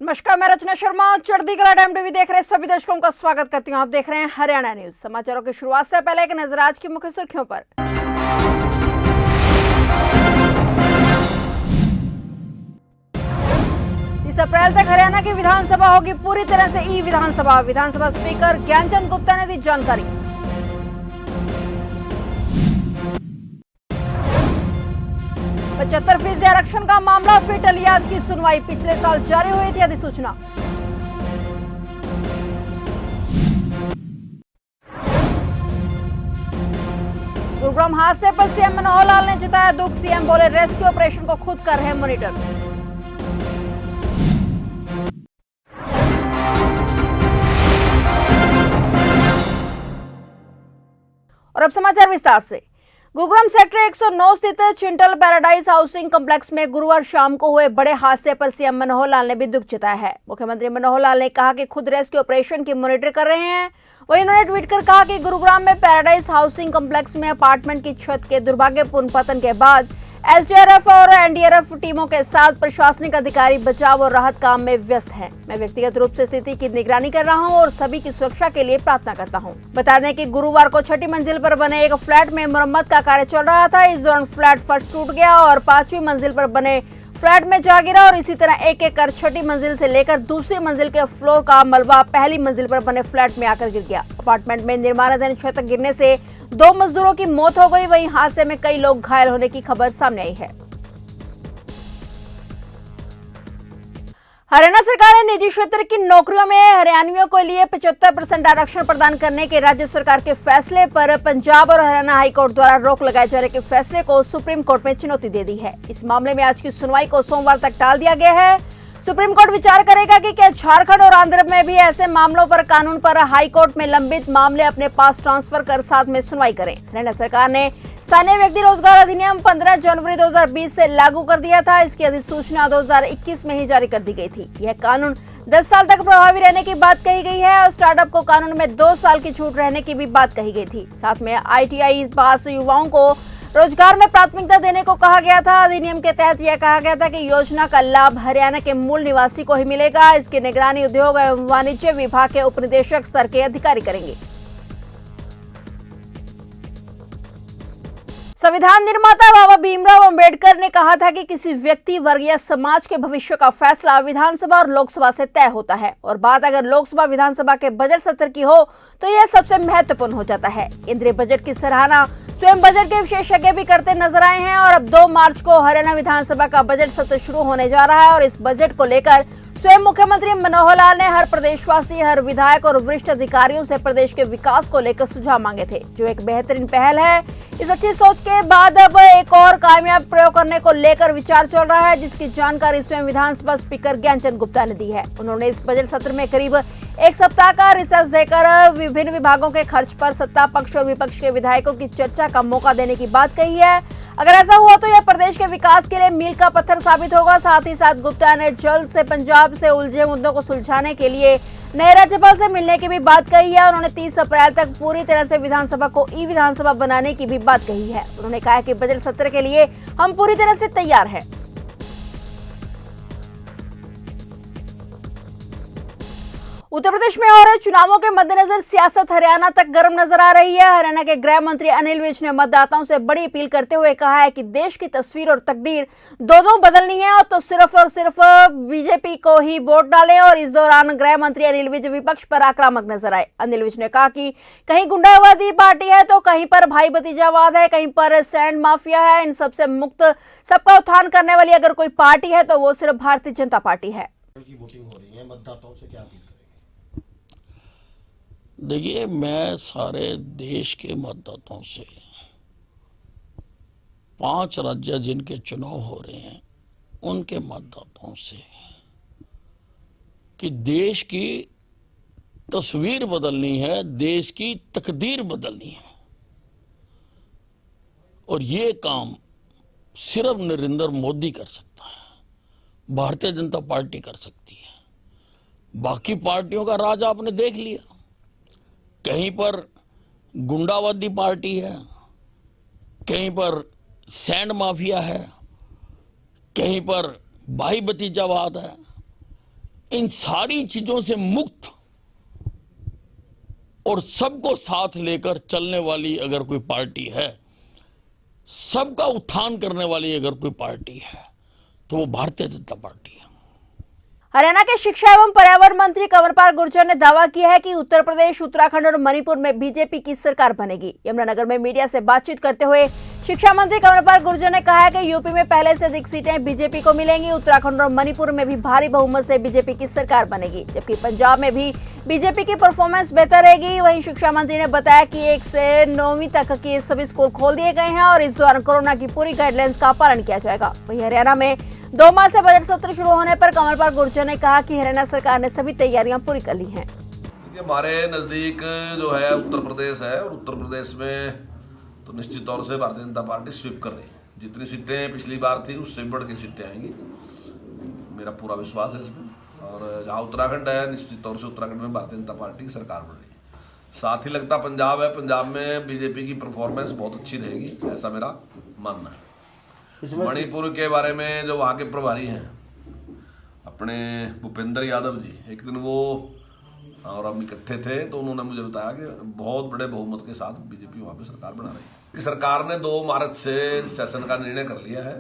नमस्कार, मैं रचना शर्मा। चढ़ती कला टाइम टीवी देख रहे सभी दर्शकों का स्वागत करती हूं। आप देख रहे हैं हरियाणा न्यूज। समाचारों की शुरुआत से पहले एक नजर आज की मुख्य सुर्खियों पर। 30 अप्रैल तक हरियाणा की विधानसभा होगी पूरी तरह से ई विधानसभा। विधानसभा स्पीकर ज्ञानचंद गुप्ता ने दी जानकारी। फीसदी आरक्षण का मामला फिर टली आज की सुनवाई। पिछले साल जारी हुई थी अधिसूचना। गुरुग्राम हादसे पर सीएम मनोहर लाल ने जताया दुख। सीएम बोले रेस्क्यू ऑपरेशन को खुद कर रहे मॉनिटर। और अब समाचार विस्तार से। गुरुग्राम सेक्टर 109 स्थित चिंटल पैराडाइज हाउसिंग कॉम्प्लेक्स में गुरुवार शाम को हुए बड़े हादसे पर सीएम मनोहर लाल ने भी दुख जताया है। मुख्यमंत्री मनोहर लाल ने कहा कि खुद रेस्क्यू ऑपरेशन की मॉनिटर कर रहे हैं। वहीं उन्होंने ट्वीट कर कहा कि गुरुग्राम में पैराडाइज हाउसिंग कॉम्प्लेक्स में अपार्टमेंट की छत के दुर्भाग्यपूर्ण पतन के बाद एसडीआरएफ और एनडीआरएफ टीमों के साथ प्रशासनिक अधिकारी बचाव और राहत काम में व्यस्त हैं। मैं व्यक्तिगत रूप से स्थिति की निगरानी कर रहा हूं और सभी की सुरक्षा के लिए प्रार्थना करता हूं। बता दें कि गुरुवार को 6ठी मंजिल पर बने एक फ्लैट में मरम्मत का कार्य चल रहा था। इस दौरान फ्लैट फर्श टूट गया और 5वीं मंजिल पर बने फ्लैट में जा गिरा और इसी तरह एक एक कर 6ठी मंजिल से लेकर दूसरी मंजिल के फ्लोर का मलबा पहली मंजिल पर बने फ्लैट में आकर गिर गया। अपार्टमेंट में निर्माणाधीन छत गिरने से 2 मजदूरों की मौत हो गई। वहीं हादसे में कई लोग घायल होने की खबर सामने आई है। हरियाणा सरकार ने निजी क्षेत्र की नौकरियों में हरियाणवियों के लिए 75% आरक्षण प्रदान करने के राज्य सरकार के फैसले पर पंजाब और हरियाणा हाईकोर्ट द्वारा रोक लगाए जाने के फैसले को सुप्रीम कोर्ट में चुनौती दे दी है। इस मामले में आज की सुनवाई को सोमवार तक टाल दिया गया है। सुप्रीम कोर्ट विचार करेगा कि क्या झारखंड और आंध्र में भी ऐसे मामलों पर कानून पर हाईकोर्ट में लंबित मामले अपने पास ट्रांसफर कर साथ में सुनवाई करें। हरियाणा सरकार ने स्थानीय व्यक्ति रोजगार अधिनियम 15 जनवरी 2020 से लागू कर दिया था। इसकी अधिसूचना 2021 में ही जारी कर दी गई थी। यह कानून 10 साल तक प्रभावी रहने की बात कही गई है और स्टार्टअप को कानून में 2 साल की छूट रहने की भी बात कही गई थी। साथ में ITI पास युवाओं को रोजगार में प्राथमिकता देने को कहा गया था। अधिनियम के तहत यह कहा गया था कि योजना का लाभ हरियाणा के मूल निवासी को ही मिलेगा। इसकी निगरानी उद्योग एवं वाणिज्य विभाग के उपनिदेशक स्तर के अधिकारी करेंगे। संविधान निर्माता बाबा भीमराव अंबेडकर ने कहा था कि किसी व्यक्ति वर्ग या समाज के भविष्य का फैसला विधानसभा और लोकसभा से तय होता है और बात अगर लोकसभा विधानसभा के बजट सत्र की हो तो यह सबसे महत्वपूर्ण हो जाता है। केंद्रीय बजट की सराहना स्वयं बजट के विशेषज्ञ भी करते नजर आए हैं और अब 2 मार्च को हरियाणा विधानसभा का बजट सत्र शुरू होने जा रहा है और इस बजट को लेकर स्वयं मुख्यमंत्री मनोहर लाल ने हर प्रदेशवासी, हर विधायक और वरिष्ठ अधिकारियों से प्रदेश के विकास को लेकर सुझाव मांगे थे, जो एक बेहतरीन पहल है। इस अच्छी सोच के बाद अब एक और कामयाब प्रयोग करने को लेकर विचार चल रहा है, जिसकी जानकारी स्वयं विधानसभा स्पीकर ज्ञानचंद गुप्ता ने दी है। उन्होंने इस बजट सत्र में करीब 1 सप्ताह का रिसेस देकर विभिन्न विभागों के खर्च पर सत्ता पक्ष और विपक्ष के विधायकों की चर्चा का मौका देने की बात कही है। अगर ऐसा हुआ तो यह प्रदेश के विकास के लिए मील का पत्थर साबित होगा। साथ ही साथ गुप्ता ने जल्द से पंजाब से उलझे मुद्दों को सुलझाने के लिए नए राज्यपाल से मिलने की भी बात कही है। उन्होंने 30 अप्रैल तक पूरी तरह से विधानसभा को ई विधानसभा बनाने की भी बात कही है। उन्होंने कहा कि बजट सत्र के लिए हम पूरी तरह से तैयार हैं। उत्तर प्रदेश में हो रहे चुनावों के मद्देनजर सियासत हरियाणा तक गर्म नजर आ रही है। हरियाणा के गृह मंत्री अनिल विज ने मतदाताओं से बड़ी अपील करते हुए कहा है कि देश की तस्वीर और तकदीर दोनों बदलनी है और तो सिर्फ और सिर्फ बीजेपी को ही वोट डालें। और इस दौरान गृह मंत्री अनिल विज विपक्ष पर आक्रामक नजर आए। अनिल विज ने कहा कि कहीं गुंडावादी पार्टी है तो कहीं पर भाई भतीजावाद है, कहीं पर सैंड माफिया है। इन सबसे मुक्त, सबका उत्थान करने वाली अगर कोई पार्टी है तो वो सिर्फ भारतीय जनता पार्टी है। मतदाताओं से क्या अपील? देखिए, मैं सारे देश के मतदाताओं से 5 राज्य जिनके चुनाव हो रहे हैं उनके मतदाताओं से कि देश की तस्वीर बदलनी है, देश की तकदीर बदलनी है और ये काम सिर्फ नरेंद्र मोदी कर सकता है, भारतीय जनता पार्टी कर सकती है। बाकी पार्टियों का राज आपने देख लिया। कहीं पर गुंडावादी पार्टी है, कहीं पर सैंड माफिया है, कहीं पर भाई भतीजावाद है, इन सारी चीजों से मुक्त और सबको साथ लेकर चलने वाली अगर कोई पार्टी है, सबका उत्थान करने वाली अगर कोई पार्टी है, तो वो भारतीय जनता पार्टी है। हरियाणा के शिक्षा एवं पर्यावरण मंत्री कंवरपाल गुर्जर ने दावा किया है कि उत्तर प्रदेश, उत्तराखंड और मणिपुर में बीजेपी की सरकार बनेगी। यमुनानगर में मीडिया से बातचीत करते हुए शिक्षा मंत्री कंवरपाल गुर्जर ने कहा है कि यूपी में पहले से अधिक सीटें बीजेपी को मिलेंगी। उत्तराखंड और मणिपुर में भी भारी बहुमत से बीजेपी की सरकार बनेगी, जबकि पंजाब में भी बीजेपी की परफॉर्मेंस बेहतर रहेगी। वहीं शिक्षा मंत्री ने बताया कि 1 से 9वीं तक के सभी स्कूल खोल दिए गए हैं और इस दौरान कोरोना की पूरी गाइडलाइंस का पालन किया जाएगा। वहीं हरियाणा में 2 मार्च से बजट सत्र शुरू होने पर कंवरपाल गुर्जर ने कहा कि हरियाणा सरकार ने सभी तैयारियां पूरी कर ली हैं। हमारे नज़दीक जो है उत्तर प्रदेश है, और उत्तर प्रदेश में तो निश्चित तौर से भारतीय जनता पार्टी स्वीप कर रही है। जितनी सीटें पिछली बार थी उससे बढ़ के सीटें आएंगी, मेरा पूरा विश्वास है इसमें। और जहाँ उत्तराखंड है, निश्चित तौर से उत्तराखंड में भारतीय जनता पार्टी की सरकार बन रही है। साथ ही लगता पंजाब है, पंजाब में बीजेपी की परफॉर्मेंस बहुत अच्छी रहेगी, ऐसा मेरा मानना है। मणिपुर के बारे में जो वहाँ के प्रभारी हैं अपने भूपेंद्र यादव जी, एक दिन वो और हम इकट्ठे थे तो उन्होंने मुझे बताया कि बहुत बड़े बहुमत के साथ बीजेपी वहाँ पे सरकार बना रही है। सरकार ने 2 मार्च से सेशन का निर्णय कर लिया है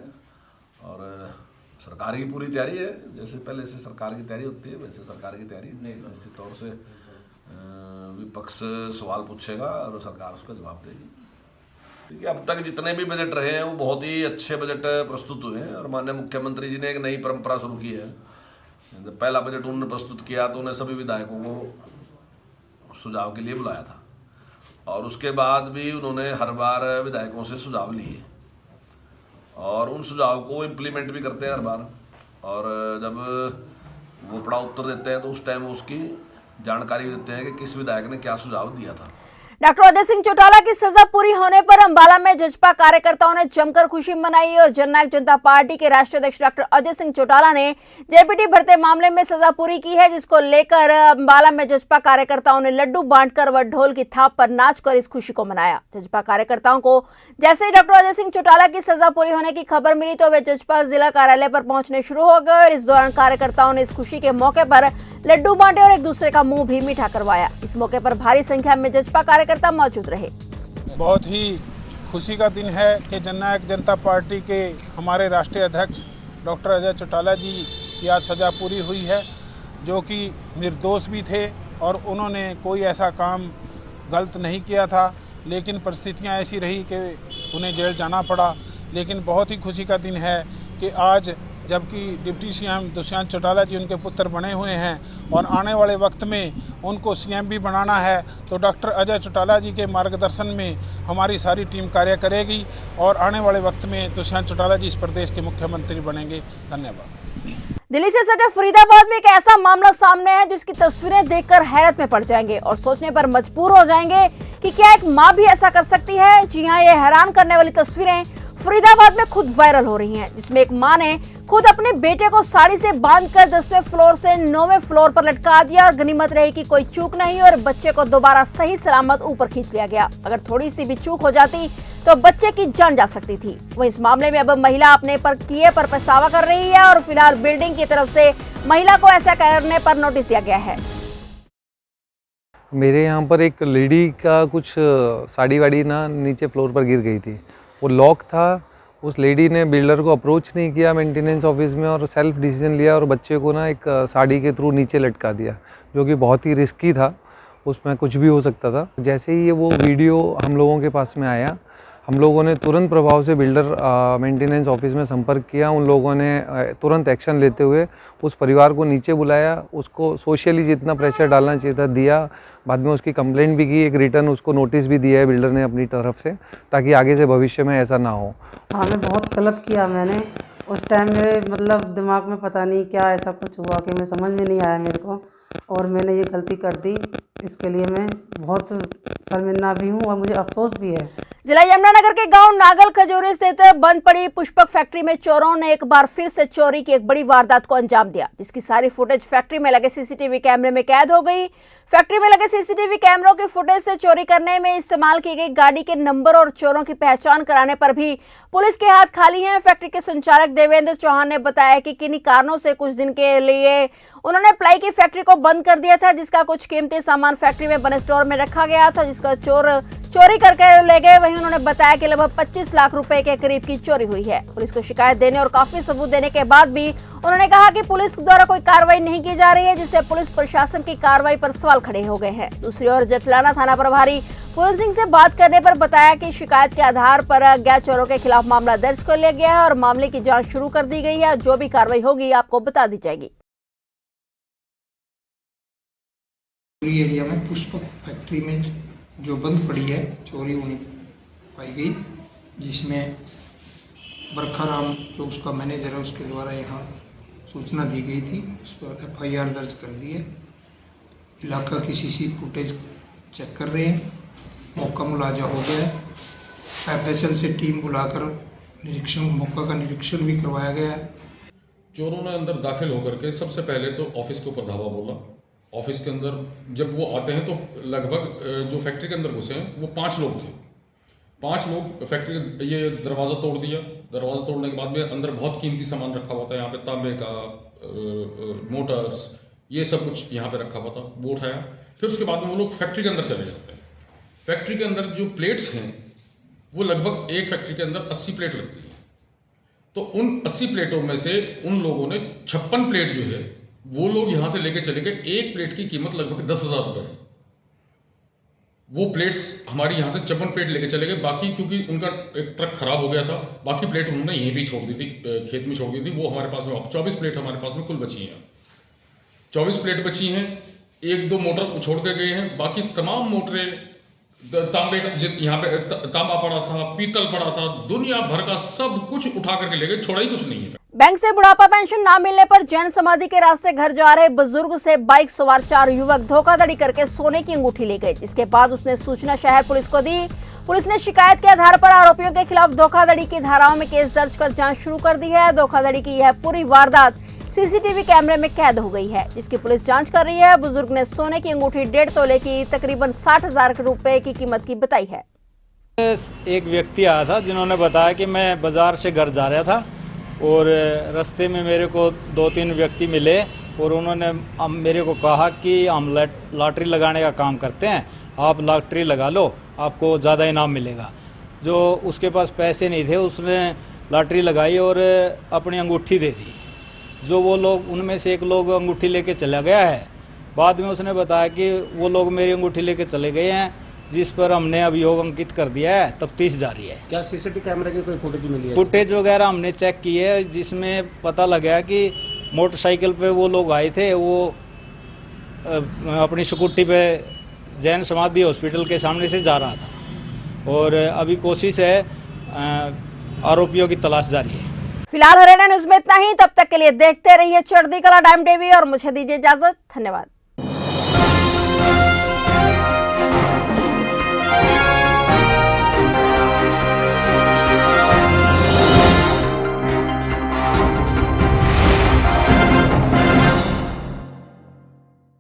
और सरकार की पूरी तैयारी है। जैसे पहले से सरकार की तैयारी होती है वैसे सरकार की तैयारी निश्चित तौर से विपक्ष सवाल पूछेगा और सरकार उसका जवाब देगी। देखिए, अब तक जितने भी बजट रहे हैं वो बहुत ही अच्छे बजट प्रस्तुत हुए हैं और माननीय मुख्यमंत्री जी ने एक नई परंपरा शुरू की है। जब पहला बजट उन्होंने प्रस्तुत किया तो उन्हें सभी विधायकों को सुझाव के लिए बुलाया था और उसके बाद भी उन्होंने हर बार विधायकों से सुझाव लिए और उन सुझाव को इम्प्लीमेंट भी करते हैं हर बार। और जब वो बड़ा उत्तर देते हैं तो उस टाइम उसकी जानकारी देते हैं कि किस विधायक ने क्या सुझाव दिया था। डॉक्टर अजय सिंह चौटाला की सजा पूरी होने पर अंबाला में जजपा कार्यकर्ताओं ने जमकर खुशी मनाई और जननायक जनता पार्टी के राष्ट्रीय अध्यक्ष डॉक्टर अजय सिंह चौटाला ने जेपीटी भर्ती मामले में सजा पूरी की है, जिसको लेकर अंबाला में जजपा कार्यकर्ताओं ने लड्डू बांटकर व ढोल की थाप पर नाचकर इस खुशी को मनाया। जजपा कार्यकर्ताओं को जैसे ही डॉक्टर अजय सिंह चौटाला की सजा पूरी होने की खबर मिली तो वे जजपा जिला कार्यालय पर पहुंचने शुरू हो गए और इस दौरान कार्यकर्ताओं ने इस खुशी के मौके पर लड्डू बांटे और एक दूसरे का मुंह भी मीठा करवाया। इस मौके पर भारी संख्या में जजपा कार्यकर्ता मौजूद रहे। बहुत ही खुशी का दिन है कि जननायक जनता पार्टी के हमारे राष्ट्रीय अध्यक्ष डॉक्टर अजय चौटाला जी की आज सज़ा पूरी हुई है, जो कि निर्दोष भी थे और उन्होंने कोई ऐसा काम गलत नहीं किया था, लेकिन परिस्थितियां ऐसी रही कि उन्हें जेल जाना पड़ा। लेकिन बहुत ही खुशी का दिन है कि आज जबकि डिप्टी सीएम दुष्यंत चौटाला जी उनके पुत्र बने हुए हैं और आने वाले वक्त में उनको सीएम भी बनाना है, तो डॉक्टर अजय चौटाला जी के मार्गदर्शन में हमारी सारी टीम कार्य करेगी और आने वाले वक्त में दुष्यंत चौटाला जी इस प्रदेश के मुख्यमंत्री बनेंगे। धन्यवाद। दिल्ली से सटे फरीदाबाद में एक ऐसा मामला सामने है जिसकी तस्वीरें देखकर हैरत में पड़ जाएंगे और सोचने पर मजबूर हो जाएंगे कि क्या एक माँ भी ऐसा कर सकती है। जी हाँ, ये हैरान करने वाली तस्वीरें फरीदाबाद में खुद वायरल हो रही हैं, जिसमें एक माँ ने खुद अपने बेटे को साड़ी से बांधकर 10वें फ्लोर से 9वें फ्लोर पर लटका दिया और गनीमत रही कि कोई चूक नहीं और बच्चे को दोबारा सही सलामत ऊपर खींच लिया गया। अगर थोड़ी सी भी चूक हो जाती तो बच्चे की जान जा सकती थी। वहीं इस मामले में अब महिला अपने पर किए पर पछतावा कर रही है और फिलहाल बिल्डिंग की तरफ से महिला को ऐसा करने पर नोटिस दिया गया है। मेरे यहाँ पर एक लेडी का कुछ साड़ी वाड़ी ना नीचे फ्लोर पर गिर गई थी, वो लॉक था। उस लेडी ने बिल्डर को अप्रोच नहीं किया मेंटेनेंस ऑफिस में और सेल्फ डिसीजन लिया और बच्चे को ना एक साड़ी के थ्रू नीचे लटका दिया, जो कि बहुत ही रिस्की था, उसमें कुछ भी हो सकता था। जैसे ही ये वो वीडियो हम लोगों के पास में आया, हम लोगों ने तुरंत प्रभाव से बिल्डर मेंटेनेंस ऑफिस में संपर्क किया। उन लोगों ने तुरंत एक्शन लेते हुए उस परिवार को नीचे बुलाया, उसको सोशली जितना प्रेशर डालना चाहिए था दिया, बाद में उसकी कंप्लेंट भी की, एक रिटर्न उसको नोटिस भी दिया है बिल्डर ने अपनी तरफ से, ताकि आगे से भविष्य में ऐसा ना हो। हाँ, मैं बहुत गलत किया मैंने उस टाइम, मेरे मतलब दिमाग में पता नहीं क्या ऐसा कुछ हुआ कि मैं समझ में नहीं आया मेरे को, और मैंने ये गलती कर दी। इसके लिए मैं बहुत शर्मिंदा भी हूँ और मुझे अफसोस भी है। जिला यमुनानगर के गांव नागल खजूरी स्थित बंद पड़ी पुष्पक फैक्ट्री में चोरों ने एक बार फिर से चोरी की एक बड़ी वारदात को अंजाम दिया, जिसकी सारी फुटेज फैक्ट्री में लगे सीसीटीवी कैमरे में कैद हो गई। फैक्ट्री में लगे सीसीटीवी कैमरों की फुटेज से चोरी करने में इस्तेमाल की गई गाड़ी के नंबर और चोरों की पहचान कराने पर भी पुलिस के हाथ खाली हैं। फैक्ट्री के संचालक देवेंद्र चौहान ने बताया कि किन्हीं कारणों से कुछ दिन के लिए उन्होंने प्लाई की फैक्ट्री को बंद कर दिया था, जिसका कुछ कीमती सामान फैक्ट्री में बने स्टोर में रखा गया था, जिसका चोरी करके ले गए। वहीं उन्होंने बताया कि लगभग 25 लाख रुपए के करीब की चोरी हुई है। पुलिस को शिकायत देने और काफी सबूत देने के बाद भी उन्होंने कहा कि पुलिस द्वारा कोई कार्रवाई नहीं की जा रही है, जिससे पुलिस प्रशासन की कार्रवाई पर सवाल खड़े हो गए हैं। दूसरी ओर जटलाना थाना प्रभारी पूरन सिंह से बात करने पर बताया कि शिकायत के आधार पर अज्ञात चोरों के खिलाफ मामला दर्ज कर लिया गया है और मामले की जांच शुरू कर दी गई है। जो भी कार्रवाई होगी आपको बता दी जाएगी। एरिया में पुष्पक फैक्ट्री में जो बंद पड़ी है चोरी होनी पाई गई, जिसमें बरखाराम जो उसका मैनेजर है उसके द्वारा यहाँ सूचना दी गई थी, उस पर FIR दर्ज कर दी है। इलाका की CC फुटेज चेक कर रहे हैं, मौका मुलाजा हो गया है। FSL से टीम बुलाकर मौका का निरीक्षण भी करवाया गया है। चोरों ने अंदर दाखिल होकर के सबसे पहले तो ऑफिस के ऊपर धावा बोला। ऑफिस के अंदर जब वो आते हैं तो लगभग जो फैक्ट्री के अंदर घुसे हैं वो 5 लोग थे। 5 लोग फैक्ट्री ये दरवाज़ा तोड़ दिया। दरवाज़ा तोड़ने के बाद में अंदर बहुत कीमती सामान रखा हुआ था, यहाँ पे तांबे का मोटर्स ये सब कुछ यहाँ पे रखा हुआ था, वो उठाया। फिर उसके बाद में वो लोग फैक्ट्री के अंदर चले जाते हैं। फैक्ट्री के अंदर जो प्लेट्स हैं वो लगभग एक फैक्ट्री के अंदर 80 प्लेट लगती है। तो उन 80 प्लेटों में से उन लोगों ने 56 प्लेट जो है वो लोग यहां से लेके चले गए। एक प्लेट की कीमत लगभग 10,000 रुपए है। वो प्लेट्स हमारी यहां से 56 प्लेट लेके चले गए। बाकी क्योंकि उनका एक ट्रक खराब हो गया था, बाकी प्लेट उन्होंने यहीं भी छोड़ दी थी, खेत में छोड़ दी थी। वो हमारे पास में 24 प्लेट हमारे पास में कुल बची हैं। 24 प्लेट बची हैं, 1-2 मोटर छोड़ के गए हैं। बाकी तमाम मोटरें, तांबे का यहाँ पे तांबा पड़ा था, पीतल पड़ा था, दुनिया भर का सब कुछ उठा करके ले गए, छोड़ा ही कुछ नहीं है। बैंक से बुढ़ापा पेंशन ना मिलने पर जैन समाधि के रास्ते घर जा रहे बुजुर्ग से बाइक सवार 4 युवक धोखाधड़ी करके सोने की अंगूठी ले गए, जिसके बाद उसने सूचना शहर पुलिस को दी। पुलिस ने शिकायत के आधार पर आरोपियों के खिलाफ धोखाधड़ी की धाराओं में केस दर्ज कर जांच शुरू कर दी है। धोखाधड़ी की यह पूरी वारदात CCTV कैमरे में कैद हो गई है, जिसकी पुलिस जांच कर रही है। बुजुर्ग ने सोने की अंगूठी 1.5 तोले की तकरीबन 60,000 रुपए की कीमत की बताई है। एक व्यक्ति आया था जिन्होंने बताया कि मैं बाजार से घर जा रहा था और रास्ते में मेरे को 2-3 व्यक्ति मिले और उन्होंने मेरे को कहा कि हम लॉटरी लगाने का काम करते हैं, आप लॉटरी लगा लो, आपको ज़्यादा इनाम मिलेगा। जो उसके पास पैसे नहीं थे उसने लॉटरी लगाई और अपनी अंगूठी दे दी। जो वो लोग, उनमें से एक लोग अंगूठी लेके चला गया है। बाद में उसने बताया कि वो लोग मेरी अंगूठी लेके चले गए हैं, जिस पर हमने अभियोग अंकित कर दिया है, तफ्तीश जारी है। क्या CCTV कैमरे की कोई फुटेज मिली है? फुटेज वगैरह हमने चेक की है, जिसमें पता लगा कि मोटरसाइकिल पे वो लोग आए थे, वो अपनी स्कूटी पे जैन समाधि हॉस्पिटल के सामने से जा रहा था और अभी कोशिश है, आरोपियों की तलाश जारी है। फिलहाल हरियाणा न्यूज में इतना ही। तब तक के लिए देखते रहिए चढ़ती कला टाइम टीवी और मुझे दीजिए इजाजत। धन्यवाद।